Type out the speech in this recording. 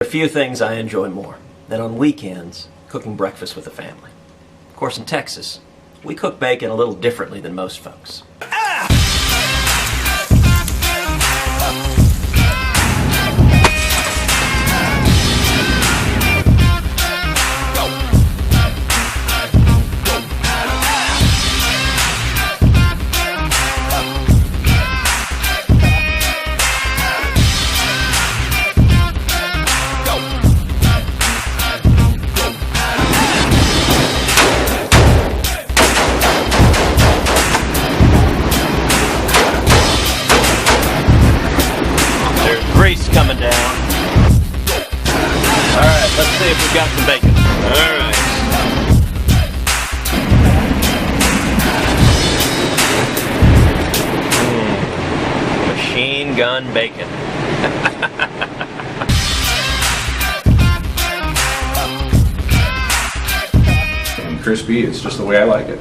A few things I enjoy more than on weekends cooking breakfast with the family. Of course, in Texas, we cook bacon a little differently than most folks. Grease coming down. Alright, let's see if we've got some bacon. Alright. Machine gun bacon. Crispy, it's just the way I like it.